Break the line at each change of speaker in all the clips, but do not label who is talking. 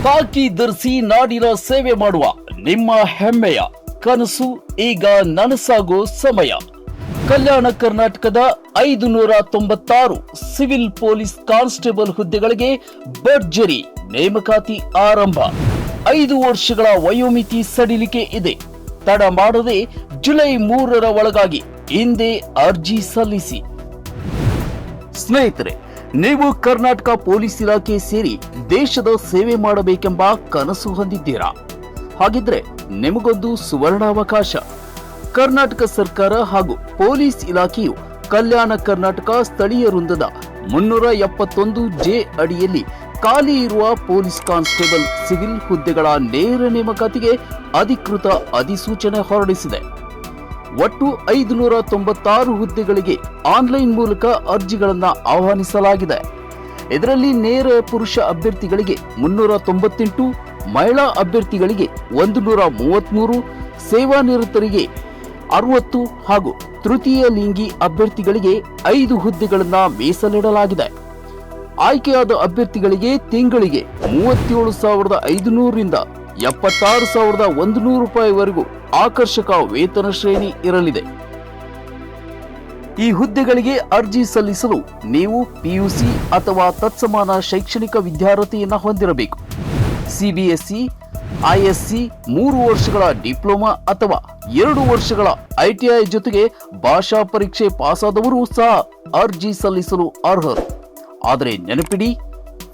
ಖಾಕಿ ಧರಿಸಿ ನಾಡಿನ ಸೇವೆ ಮಾಡುವ ನಿಮ್ಮ ಹೆಮ್ಮೆಯ ಕನಸು ಈಗ ನನಸಾಗೋ ಸಮಯ. ಕಲ್ಯಾಣ ಕರ್ನಾಟಕದ 596 ಸಿವಿಲ್ ಪೊಲೀಸ್ ಕಾನ್ಸ್ಟೇಬಲ್ ಹುದ್ದೆಗಳಿಗೆ ಭರ್ಜರಿ ನೇಮಕಾತಿ ಆರಂಭ. 5 ವರ್ಷಗಳ ವಯೋಮಿತಿ ಸಡಿಲಿಕೆ ಇದೆ. ತಡ ಮಾಡದೆ ಜುಲೈ 3ರ ಒಳಗಾಗಿ ಹಿಂದೆ ಅರ್ಜಿ ಸಲ್ಲಿಸಿ. ಸ್ನೇಹಿತರೆ, ನೀವು ಕರ್ನಾಟಕ ಪೊಲೀಸ್ ಇಲಾಖೆ ಸೇರಿ ದೇಶದ ಸೇವೆ ಮಾಡಬೇಕೆಂಬ ಕನಸು ಹೊಂದಿದ್ದೀರಾ? ಹಾಗಿದ್ರೆ ನಿಮಗೊಂದು ಸುವರ್ಣಾವಕಾಶ. ಕರ್ನಾಟಕ ಸರ್ಕಾರ ಹಾಗೂ ಪೊಲೀಸ್ ಇಲಾಖೆಯು ಕಲ್ಯಾಣ ಕರ್ನಾಟಕ ಸ್ಥಳೀಯ ವೃಂದದ 371 ಜೆ ಅಡಿಯಲ್ಲಿ ಖಾಲಿ ಇರುವ ಪೊಲೀಸ್ ಕಾನ್ಸ್ಟೇಬಲ್ ಸಿವಿಲ್ ಹುದ್ದೆಗಳ ನೇರ ನೇಮಕಾತಿಗೆ ಅಧಿಕೃತ ಅಧಿಸೂಚನೆ ಹೊರಡಿಸಿದೆ. ಒಟ್ಟು 596 ಹುದ್ದೆಗಳಿಗೆ ಆನ್ಲೈನ್ ಮೂಲಕ ಅರ್ಜಿಗಳನ್ನು ಆಹ್ವಾನಿಸಲಾಗಿದೆ. ಇದರಲ್ಲಿ ನೇರ ಪುರುಷ ಅಭ್ಯರ್ಥಿಗಳಿಗೆ 398, ಮಹಿಳಾ ಅಭ್ಯರ್ಥಿಗಳಿಗೆ 133, ಸೇವಾ ನಿರತರಿಗೆ 60 ಹಾಗೂ ತೃತೀಯ ಲಿಂಗಿ ಅಭ್ಯರ್ಥಿಗಳಿಗೆ 5 ಹುದ್ದೆಗಳನ್ನು ಮೀಸಲಿಡಲಾಗಿದೆ. ಆಯ್ಕೆಯಾದ ಅಭ್ಯರ್ಥಿಗಳಿಗೆ ತಿಂಗಳಿಗೆ 37,500 ರಿಂದ 76,100 ರೂಪಾಯಿವರೆಗೂ ಆಕರ್ಷಕ ವೇತನ ಶ್ರೇಣಿ ಇರಲಿದೆ. ಈ ಹುದ್ದೆಗಳಿಗೆ ಅರ್ಜಿ ಸಲ್ಲಿಸಲು ನೀವು ಪಿಯುಸಿ ಅಥವಾ ತತ್ಸಮಾನ ಶೈಕ್ಷಣಿಕ ವಿದ್ಯಾರ್ಹತೆಯನ್ನು ಹೊಂದಿರಬೇಕು. ಸಿಬಿಎಸ್ಇ, ಐಎಸ್ಸಿ, 3 ವರ್ಷಗಳ ಡಿಪ್ಲೊಮಾ ಅಥವಾ 2 ವರ್ಷಗಳ ಐಟಿಐ ಜೊತೆಗೆ ಭಾಷಾ ಪರೀಕ್ಷೆ ಪಾಸಾದವರು ಸಹ ಅರ್ಜಿ ಸಲ್ಲಿಸಲು ಅರ್ಹರು. ಆದರೆ ನೆನಪಿಡಿ,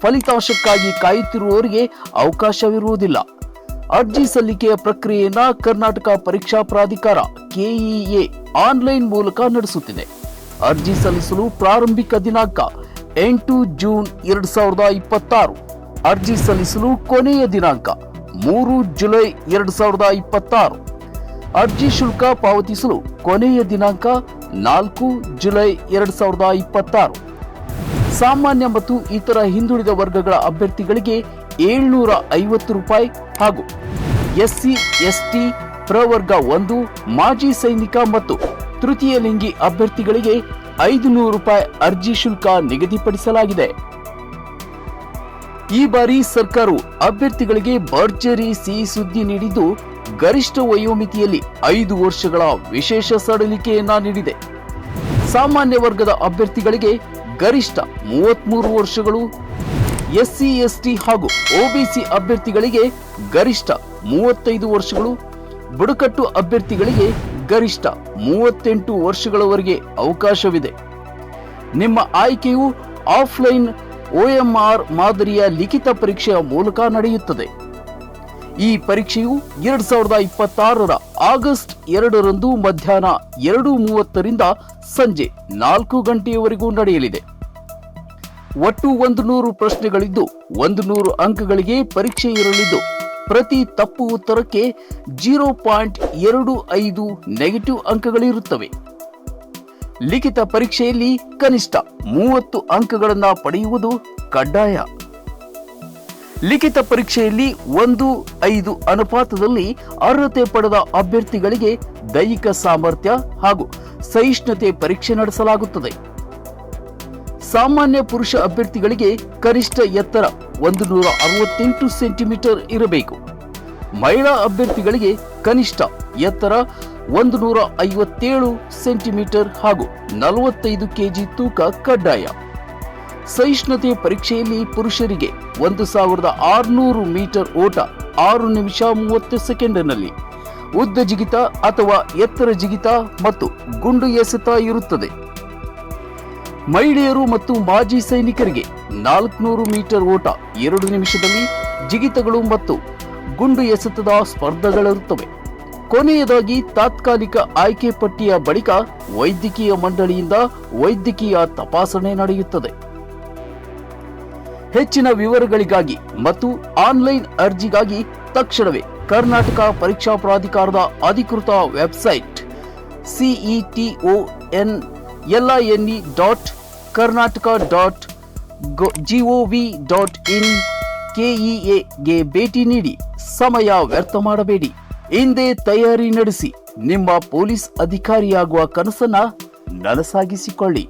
ಫಲಿತಾಂಶಕ್ಕಾಗಿ ಕಾಯುತ್ತಿರುವವರಿಗೆ ಅವಕಾಶವಿರುವುದಿಲ್ಲ. ಅರ್ಜಿ ಸಲ್ಲಿಕೆಯ ಪ್ರಕ್ರಿಯೆಯನ್ನ ಕರ್ನಾಟಕ ಪರೀಕ್ಷಾ ಪ್ರಾಧಿಕಾರ ಕೆಇಎ ಆನ್ಲೈನ್ ಮೂಲಕ ನಡೆಸುತ್ತಿದೆ. ಅರ್ಜಿ ಸಲ್ಲಿಸಲು ಪ್ರಾರಂಭಿಕ ದಿನಾಂಕ 8 ಜೂನ್ 2026. ಅರ್ಜಿ ಸಲ್ಲಿಸಲು ಕೊನೆಯ ದಿನಾಂಕ 3 ಜುಲೈ 2026. ಅರ್ಜಿ ಶುಲ್ಕ ಪಾವತಿಸಲು ಕೊನೆಯ ದಿನಾಂಕ 4 ಜುಲೈ 2026. ಸಾಮಾನ್ಯ ಮತ್ತು ಇತರ ಹಿಂದುಳಿದ ವರ್ಗಗಳ ಅಭ್ಯರ್ಥಿಗಳಿಗೆ 750 ರೂಪಾಯಿ ಹಾಗೂ ಎಸ್ಸಿ ಎಸ್ಟಿ ಪ್ರವರ್ಗ 1, ಮಾಜಿ ಸೈನಿಕ ಮತ್ತು ತೃತೀಯ ಲಿಂಗಿ ಅಭ್ಯರ್ಥಿಗಳಿಗೆ 500 ರೂಪಾಯಿ ಅರ್ಜಿ ಶುಲ್ಕ ನಿಗದಿಪಡಿಸಲಾಗಿದೆ. ಈ ಬಾರಿ ಸರ್ಕಾರವು ಅಭ್ಯರ್ಥಿಗಳಿಗೆ ಭರ್ಜರಿ ಸಿಹಿ ಸುದ್ದಿ ನೀಡಿದ್ದು, ಗರಿಷ್ಠ ವಯೋಮಿತಿಯಲ್ಲಿ 5 ವರ್ಷಗಳ ವಿಶೇಷ ಸಡಿಲಿಕೆಯನ್ನ ನೀಡಿದೆ. ಸಾಮಾನ್ಯ ವರ್ಗದ ಅಭ್ಯರ್ಥಿಗಳಿಗೆ ಗರಿಷ್ಠ 33 ವರ್ಷಗಳು, ಎಸ್ಸಿ ಎಸ್ಟಿ ಹಾಗೂ ಒಬಿಸಿ ಅಭ್ಯರ್ಥಿಗಳಿಗೆ ಗರಿಷ್ಠ 35 ವರ್ಷಗಳು, ಬುಡಕಟ್ಟು ಅಭ್ಯರ್ಥಿಗಳಿಗೆ ಗರಿಷ್ಠ 38 ವರ್ಷಗಳವರೆಗೆ ಅವಕಾಶವಿದೆ. ನಿಮ್ಮ ಆಯ್ಕೆಯು ಆಫ್ಲೈನ್ OMR ಮಾದರಿಯ ಲಿಖಿತ ಪರೀಕ್ಷೆಯ ಮೂಲಕ ನಡೆಯುತ್ತದೆ. ಈ ಪರೀಕ್ಷೆಯು 2026ರ ಆಗಸ್ಟ್ 2ರಂದು ಮಧ್ಯಾಹ್ನ 2:30 ರಿಂದ ಸಂಜೆ 4 ಗಂಟೆಯವರೆಗೂ ನಡೆಯಲಿದೆ. ಒಟ್ಟು 100 ಪ್ರಶ್ನೆಗಳಿದ್ದು 100 ಅಂಕಗಳಿಗೆ ಪರೀಕ್ಷೆ ಇರಲಿದ್ದು, ಪ್ರತಿ ತಪ್ಪು ಉತ್ತರಕ್ಕೆ 0.25 ನೆಗೆಟಿವ್ ಅಂಕಗಳಿರುತ್ತವೆ. ಲಿಖಿತ ಪರೀಕ್ಷೆಯಲ್ಲಿ ಕನಿಷ್ಠ 30 ಅಂಕಗಳನ್ನು ಪಡೆಯುವುದು ಕಡ್ಡಾಯ. ಲಿಖಿತ ಪರೀಕ್ಷೆಯಲ್ಲಿ 1:5 ಅನುಪಾತದಲ್ಲಿ ಅರ್ಹತೆ ಪಡೆದ ಅಭ್ಯರ್ಥಿಗಳಿಗೆ ದೈಹಿಕ ಸಾಮರ್ಥ್ಯ ಹಾಗೂ ಸಹಿಷ್ಣುತೆ ಪರೀಕ್ಷೆ ನಡೆಸಲಾಗುತ್ತದೆ. ಸಾಮಾನ್ಯ ಪುರುಷ ಅಭ್ಯರ್ಥಿಗಳಿಗೆ ಕನಿಷ್ಠ ಎತ್ತರ 168 ಸೆಂಟಿಮೀಟರ್ ಇರಬೇಕು. ಮಹಿಳಾ ಅಭ್ಯರ್ಥಿಗಳಿಗೆ ಕನಿಷ್ಠ ಎತ್ತರ 157 ಸೆಂಟಿಮೀಟರ್ ಹಾಗೂ 45 ಕೆಜಿ ತೂಕ ಕಡ್ಡಾಯ. ಸಹಿಷ್ಣುತೆ ಪರೀಕ್ಷೆಯಲ್ಲಿ ಪುರುಷರಿಗೆ 1600 ಮೀಟರ್ ಓಟ 6 ನಿಮಿಷ 30 ಸೆಕೆಂಡ್ನಲ್ಲಿ, ಉದ್ದ ಜಿಗಿತ ಅಥವಾ ಎತ್ತರ ಜಿಗಿತ ಮತ್ತು ಗುಂಡು ಎಸೆತ ಇರುತ್ತದೆ. ಮಹಿಳೆಯರು ಮತ್ತು ಮಾಜಿ ಸೈನಿಕರಿಗೆ 400 ಮೀಟರ್ ಓಟ 2 ನಿಮಿಷದಲ್ಲಿ, ಜಿಗಿತಗಳು ಮತ್ತು ಗುಂಡು ಎಸೆತದ ಸ್ಪರ್ಧೆಗಳಿರುತ್ತವೆ. ಕೊನೆಯದಾಗಿ ತಾತ್ಕಾಲಿಕ ಆಯ್ಕೆ ಪಟ್ಟಿಯ ಬಳಿಕ ವೈದ್ಯಕೀಯ ಮಂಡಳಿಯಿಂದ ವೈದ್ಯಕೀಯ ತಪಾಸಣೆ ನಡೆಯುತ್ತದೆ. ಹೆಚ್ಚಿನ ವಿವರಗಳಿಗಾಗಿ ಮತ್ತು ಆನ್ಲೈನ್ ಅರ್ಜಿಗಾಗಿ ತಕ್ಷಣವೇ ಕರ್ನಾಟಕ ಪರೀಕ್ಷಾ ಪ್ರಾಧಿಕಾರದ ಅಧಿಕೃತ ವೆಬ್ಸೈಟ್ ceton.karnataka.gov.in ಕೆಇಎಗೆ ಭೇಟಿ ನೀಡಿ ಸಮಯ ವ್ಯರ್ಥ ಮಾಡಬೇಡಿ. ಹಿಂದೆ ತಯಾರಿ ನಡೆಸಿ ನಿಮ್ಮ ಪೊಲೀಸ್ ಅಧಿಕಾರಿಯಾಗುವ ಕನಸನ್ನ ನನಸಾಗಿಸಿಕೊಳ್ಳಿ.